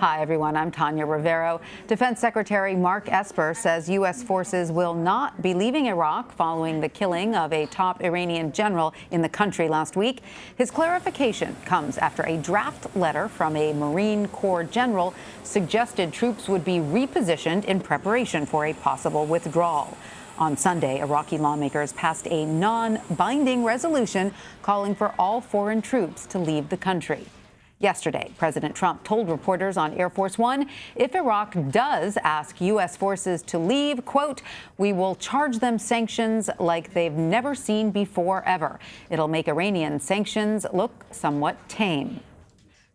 Hi, everyone. I'm Tanya Rivero. Defense Secretary Mark Esper says U.S. forces will not be leaving Iraq following the killing of a top Iranian general in the country last week. His clarification comes after a draft letter from a Marine Corps general suggested troops would be repositioned in preparation for a possible withdrawal. On Sunday, Iraqi lawmakers passed a non-binding resolution calling for all foreign troops to leave the country. Yesterday, President Trump told reporters on Air Force One if Iraq does ask U.S. forces to leave, quote, "We will charge them sanctions like they've never seen before ever. It'll make Iranian sanctions look somewhat tame."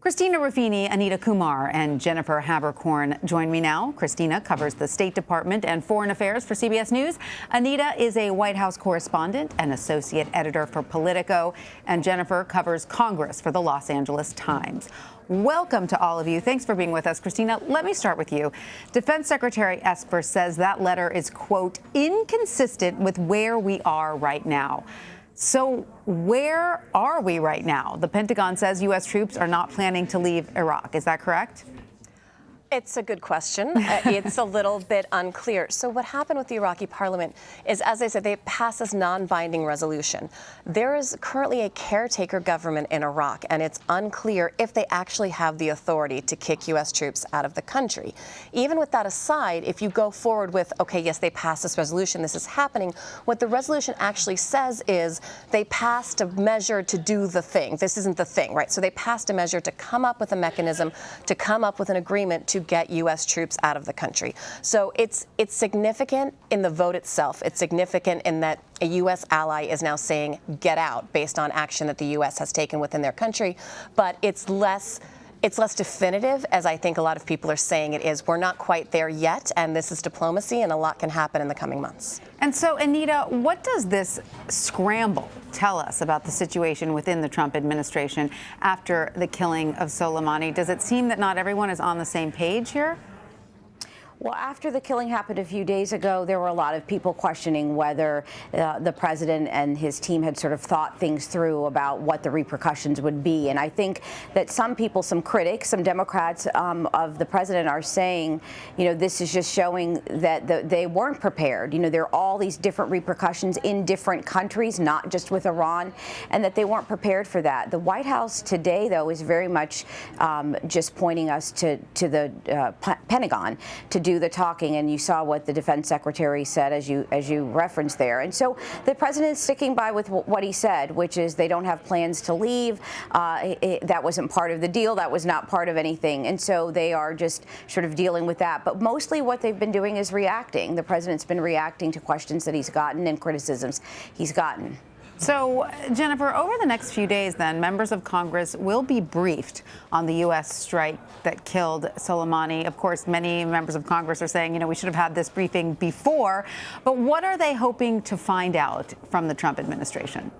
Christina Ruffini, Anita Kumar, and Jennifer Haberkorn join me now. Christina covers the State Department and Foreign Affairs for CBS News. Anita is a White House correspondent and associate editor for Politico. And Jennifer covers Congress for the Los Angeles Times. Welcome to all of you. Thanks for being with us. Christina, let me start with you. Defense Secretary Esper says that letter is, quote, inconsistent with where we are right now. So where are we right now? The Pentagon says U.S. troops are not planning to leave Iraq. Is that correct? It's a good question. It's a little bit unclear. So what happened with the Iraqi parliament is, as I said, they passed this non-binding resolution. There is currently a caretaker government in Iraq, and it's unclear if they actually have the authority to kick U.S. troops out of the country. Even with that aside, if you go forward with, okay, yes, they passed this resolution, this is happening, what the resolution actually says is they passed a measure to do the thing. This isn't the thing, right? So they passed a measure to come up with a mechanism, to come up with an agreement to get U.S. troops out of the country. So it's significant in the vote itself. It's significant in that a U.S. ally is now saying get out based on action that the U.S. has taken within their country. But it's less definitive, as I think a lot of people are saying it is. We're not quite there yet, and this is diplomacy, and a lot can happen in the coming months. And so, Anita, what does this scramble tell us about the situation within the Trump administration after the killing of Soleimani? Does it seem that not everyone is on the same page here? Well, after the killing happened a few days ago, there were a lot of people questioning whether the president and his team had sort of thought things through about what the repercussions would be. And I think that some people, some critics, some Democrats of the president are saying, you know, this is just showing that they weren't prepared. You know, there are all these different repercussions in different countries, not just with Iran, and that they weren't prepared for that. The White House today, though, is very much just pointing us to the Pentagon to do the talking, and you saw what the defense secretary said, as you referenced there. And so the president is sticking by with what he said, which is they don't have plans to leave. That wasn't part of the deal. That was not part of anything. And so they are just sort of dealing with that. But mostly what they've been doing is reacting. The president's been reacting to questions that he's gotten and criticisms he's gotten. So, Jennifer, over the next few days, then, members of Congress will be briefed on the U.S. strike that killed Soleimani. Of course, many members of Congress are saying, you know, we should have had this briefing before. But what are they hoping to find out from the Trump administration?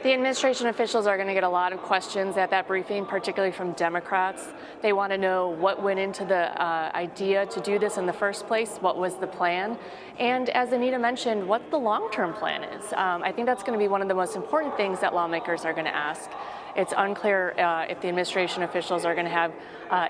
The administration officials are going to get a lot of questions at that briefing, particularly from Democrats. They want to know what went into the idea to do this in the first place, what was the plan, and as Anita mentioned, what the long-term plan is. I think that's going to be one of the most important things that lawmakers are going to ask. It's unclear if the administration officials are going to have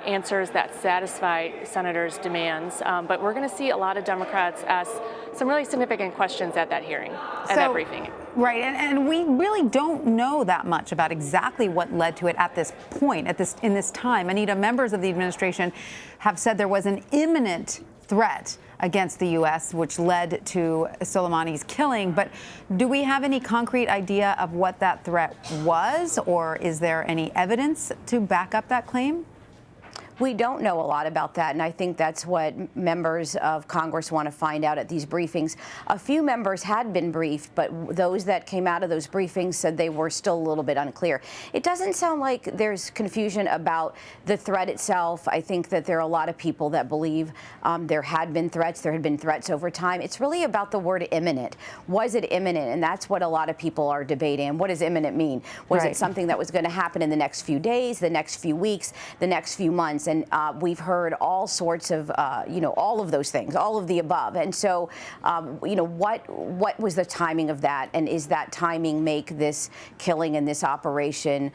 answers that satisfy senators' demands, but we're going to see a lot of Democrats ask some really significant questions at that hearing, at that briefing. Right, and we really don't know that much about exactly what led to it at this point, in this time. Anita, members of the administration have said there was an imminent threat against the U.S., which led to Soleimani's killing. But do we have any concrete idea of what that threat was, or is there any evidence to back up that claim? We don't know a lot about that, and I think that's what members of Congress want to find out at these briefings. A few members had been briefed, but those that came out of those briefings said they were still a little bit unclear. It doesn't sound like there's confusion about the threat itself. I think that there are a lot of people that believe there had been threats. There had been threats over time. It's really about the word imminent. Was it imminent? And that's what a lot of people are debating. What does imminent mean? Was it something that was going to happen in the next few days, the next few weeks, the next few months? And we've heard all sorts of, all of those things, all of the above. And so, what was the timing of that? And is that timing make this killing and this operation,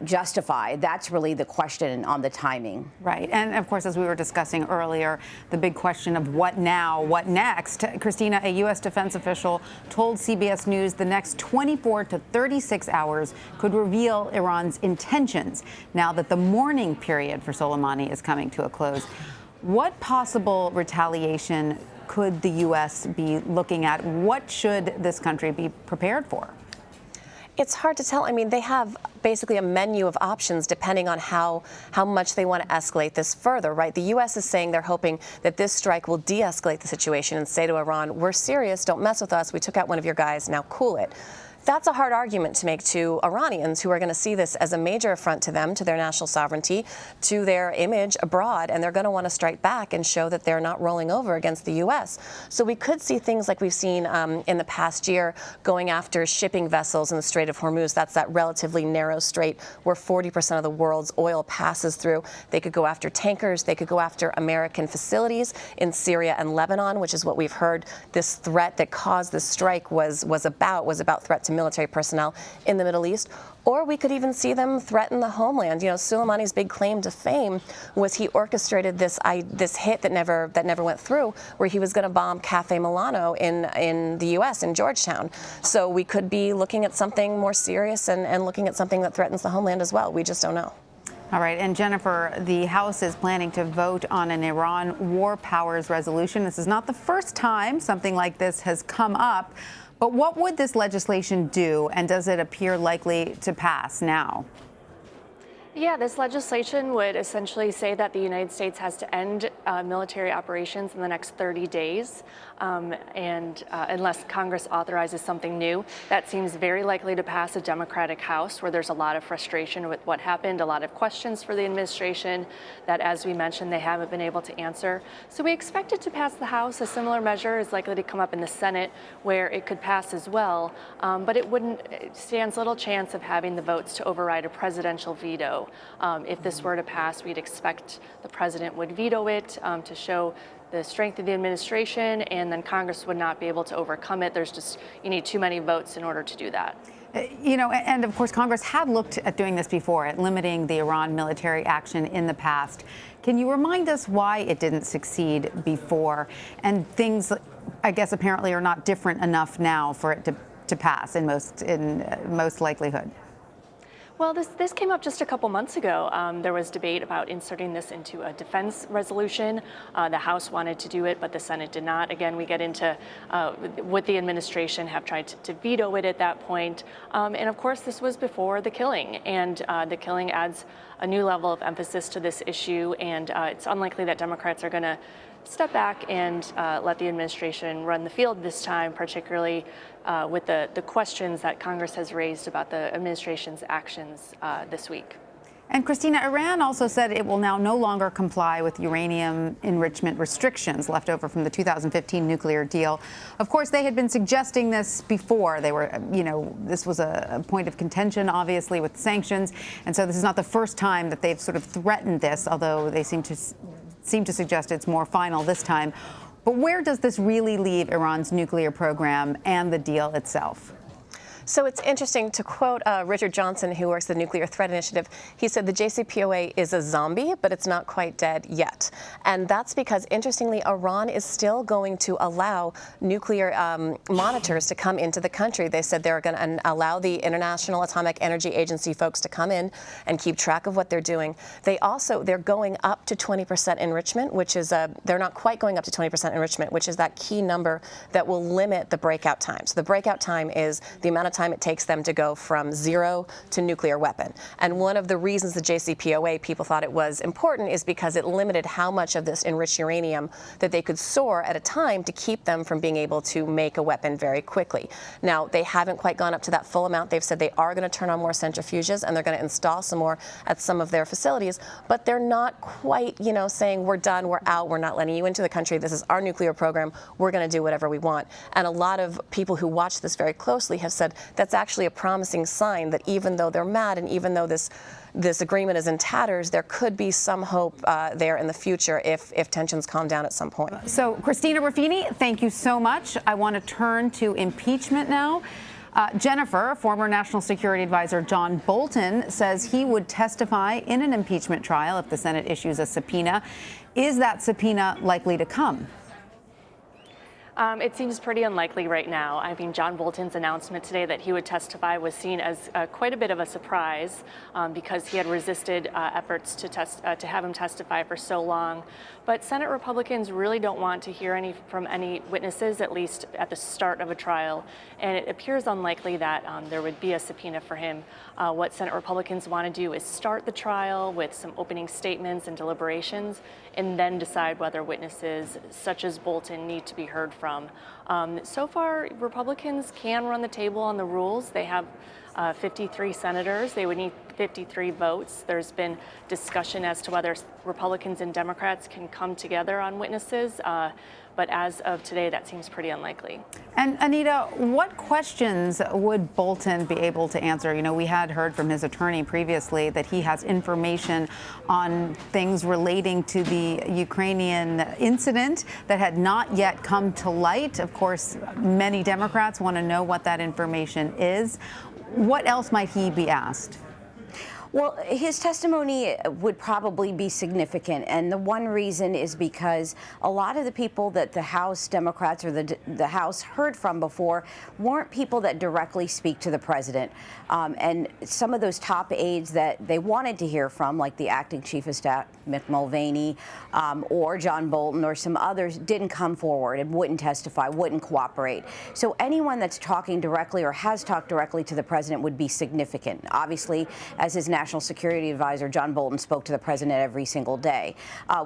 justified? That's really the question on the timing. Right. And of course, as we were discussing earlier, the big question of what now, what next? Christina, a U.S. defense official told CBS News the next 24 to 36 hours could reveal Iran's intentions now that the mourning period for Soleimani is coming to a close. What possible retaliation could the U.S. be looking at? What should this country be prepared for? It's hard to tell. I mean, they have basically a menu of options depending on how much they want to escalate this further, right? The U.S. is saying they're hoping that this strike will de-escalate the situation and say to Iran, we're serious, don't mess with us, we took out one of your guys, now cool it. That's a hard argument to make to Iranians, who are going to see this as a major affront to them, to their national sovereignty, to their image abroad, and they're going to want to strike back and show that they're not rolling over against the U.S. So we could see things like we've seen in the past year, going after shipping vessels in the Strait of Hormuz. That's that relatively narrow strait where 40% of the world's oil passes through. They could go after tankers. They could go after American facilities in Syria and Lebanon, which is what we've heard this threat that caused this strike was about threat to military personnel in the Middle East. Or we could even see them threaten the homeland. You know, Soleimani's big claim to fame was he orchestrated this hit that never went through, where he was going to bomb Cafe Milano in the U.S. in Georgetown. So we could be looking at something more serious and looking at something that threatens the homeland as well. We just don't know. All right. And Jennifer, the House is planning to vote on an Iran war powers resolution. This is not the first time something like this has come up. But what would this legislation do, and does it appear likely to pass now? Yeah, this legislation would essentially say that the United States has to end military operations in the next 30 days, and unless Congress authorizes something new. That seems very likely to pass a Democratic House, where there's a lot of frustration with what happened, a lot of questions for the administration that, as we mentioned, they haven't been able to answer. So we expect it to pass the House. A similar measure is likely to come up in the Senate, where it could pass as well, but it stands little chance of having the votes to override a presidential veto. If this were to pass, we'd expect the president would veto it to show the strength of the administration, and then Congress would not be able to overcome it. You need too many votes in order to do that. You know, and of course, Congress had looked at doing this before, at limiting the Iran military action in the past. Can you remind us why it didn't succeed before? And things, I guess, apparently are not different enough now for it to pass in most likelihood. Well, this came up just a couple months ago. There was debate about inserting this into a defense resolution. The House wanted to do it, but the Senate did not. Again, we get into would the administration have tried to veto it at that point. And of course, this was before the killing, and the killing adds a new level of emphasis to this issue, and it's unlikely that Democrats are going to step back and let the administration run the field this time, particularly with the questions that Congress has raised about the administration's actions this week. And Christina, Iran also said it will now no longer comply with uranium enrichment restrictions left over from the 2015 nuclear deal. Of course, they had been suggesting this before. They were, this was a point of contention, obviously, with sanctions. And so this is not the first time that they've sort of threatened this, although they seem to suggest it's more final this time. But where does this really leave Iran's nuclear program and the deal itself? So it's interesting to quote Richard Johnson, who works at the Nuclear Threat Initiative. He said the JCPOA is a zombie, but it's not quite dead yet. And that's because, interestingly, Iran is still going to allow nuclear monitors to come into the country. They said they're going to allow the International Atomic Energy Agency folks to come in and keep track of what they're doing. They're going up to 20% enrichment, which is they're not quite going up to 20% enrichment, which is that key number that will limit the breakout time. So the breakout time is the amount of time it takes them to go from zero to nuclear weapon. And one of the reasons the JCPOA people thought it was important is because it limited how much of this enriched uranium that they could store at a time to keep them from being able to make a weapon very quickly. Now, they haven't quite gone up to that full amount. They've said they are going to turn on more centrifuges and they're going to install some more at some of their facilities, but they're not quite, saying we're done, we're out, we're not letting you into the country, this is our nuclear program, we're going to do whatever we want. And a lot of people who watch this very closely have said that's actually a promising sign that even though they're mad and even though this agreement is in tatters, there could be some hope there in the future if tensions calm down at some point. So, Christina Ruffini, thank you so much. I want to turn to impeachment now. Jennifer, former National Security Advisor John Bolton, says he would testify in an impeachment trial if the Senate issues a subpoena. Is that subpoena likely to come? It seems pretty unlikely right now. I mean, John Bolton's announcement today that he would testify was seen as quite a bit of a surprise because he had resisted efforts to have him testify for so long. But Senate Republicans really don't want to hear from any witnesses, at least at the start of a trial. And it appears unlikely that there would be a subpoena for him. What Senate Republicans want to do is start the trial with some opening statements and deliberations, and then decide whether witnesses such as Bolton need to be heard from. So far, Republicans can run the table on the rules. They have 53 senators. They would need 53 votes. There's been discussion as to whether Republicans and Democrats can come together on witnesses. But as of today, that seems pretty unlikely. And Anita, what questions would Bolton be able to answer? You know, we had heard from his attorney previously that he has information on things relating to the Ukrainian incident that had not yet come to light. Of course, many Democrats want to know what that information is. What else might he be asked? Well, his testimony would probably be significant, and the one reason is because a lot of the people that the House Democrats or the House heard from before weren't people that directly speak to the president. And some of those top aides that they wanted to hear from, like the acting chief of staff, Mick Mulvaney, or John Bolton, or some others, didn't come forward and wouldn't testify, wouldn't cooperate. So anyone that's talking directly or has talked directly to the president would be significant. Obviously, as his National Security Advisor, John Bolton spoke to the president every single day.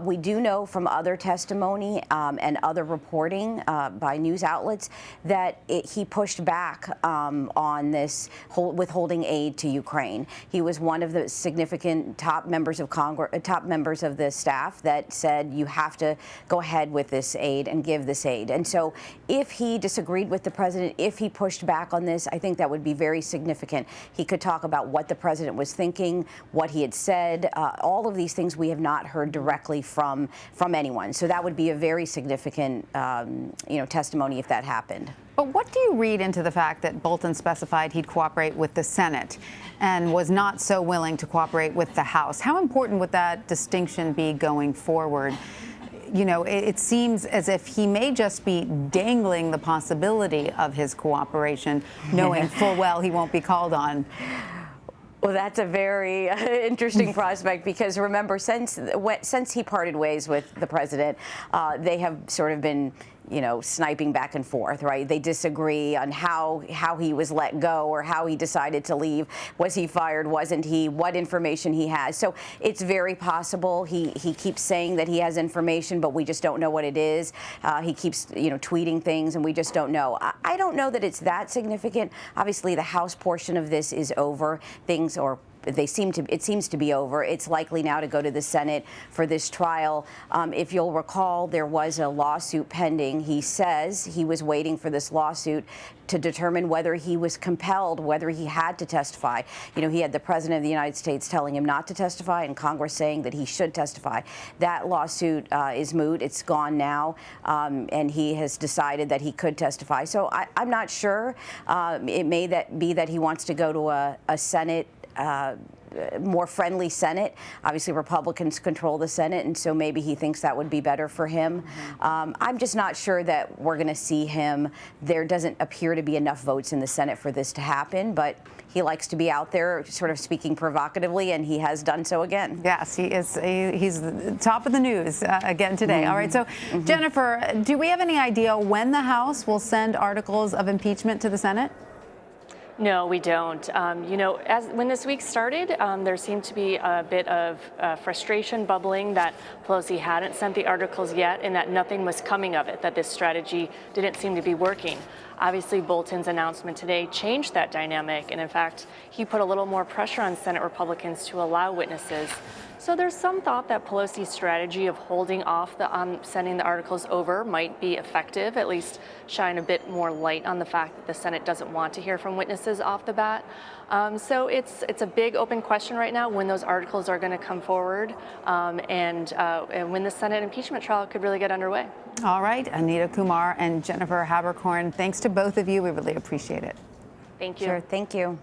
We do know from other testimony and other reporting by news outlets that he pushed back on this withholding aid to Ukraine. He was one of the significant top members of Congress, top members of the staff that said you have to go ahead with this aid and give this aid. And so if he disagreed with the president, if he pushed back on this, I think that would be very significant. He could talk about what the president was thinking, what he had said, all of these things we have not heard directly from anyone. So that would be a very significant, testimony if that happened. But what do you read into the fact that Bolton specified he'd cooperate with the Senate and was not so willing to cooperate with the House? How important would that distinction be going forward? You know, it seems as if he may just be dangling the possibility of his cooperation, knowing full well he won't be called on. Well, that's a very interesting prospect because remember, since he parted ways with the president, they have sort of been, sniping back and forth, right? They disagree on how he was let go or how he decided to leave. Was he fired? Wasn't he? What information he has? So it's very possible. He keeps saying that he has information, but we just don't know what it is. He keeps, tweeting things, and we just don't know. I don't know that it's that significant. Obviously, the House portion of this is over. It seems to be over. It's likely now to go to the Senate for this trial. If you'll recall, there was a lawsuit pending. He says he was waiting for this lawsuit to determine whether he was compelled, whether he had to testify. He had the President of the United States telling him not to testify and Congress saying that he should testify. That lawsuit is moot. It's gone now, and he has decided that he could testify. So I'm not sure. It may be that he wants to go to a Senate, more friendly Senate. Obviously, Republicans control the Senate, and so maybe he thinks that would be better for him. I'm just not sure that we're going to see him. There doesn't appear to be enough votes in the Senate for this to happen, but he likes to be out there sort of speaking provocatively, and he has done so again. Yes, he is. He's the top of the news again today. All right, so Jennifer, do we have any idea when the House will send articles of impeachment to the Senate? No, we don't. When this week started, there seemed to be a bit of frustration bubbling that Pelosi hadn't sent the articles yet and that nothing was coming of it, that this strategy didn't seem to be working. Obviously, Bolton's announcement today changed that dynamic, and in fact, he put a little more pressure on Senate Republicans to allow witnesses. So there's some thought that Pelosi's strategy of holding off on sending the articles over might be effective, at least shine a bit more light on the fact that the Senate doesn't want to hear from witnesses off the bat. So it's a big open question right now when those articles are going to come forward and when the Senate impeachment trial could really get underway. All right, Anita Kumar and Jennifer Haberkorn, thanks to both of you. We really appreciate it. Thank you. Sure, thank you.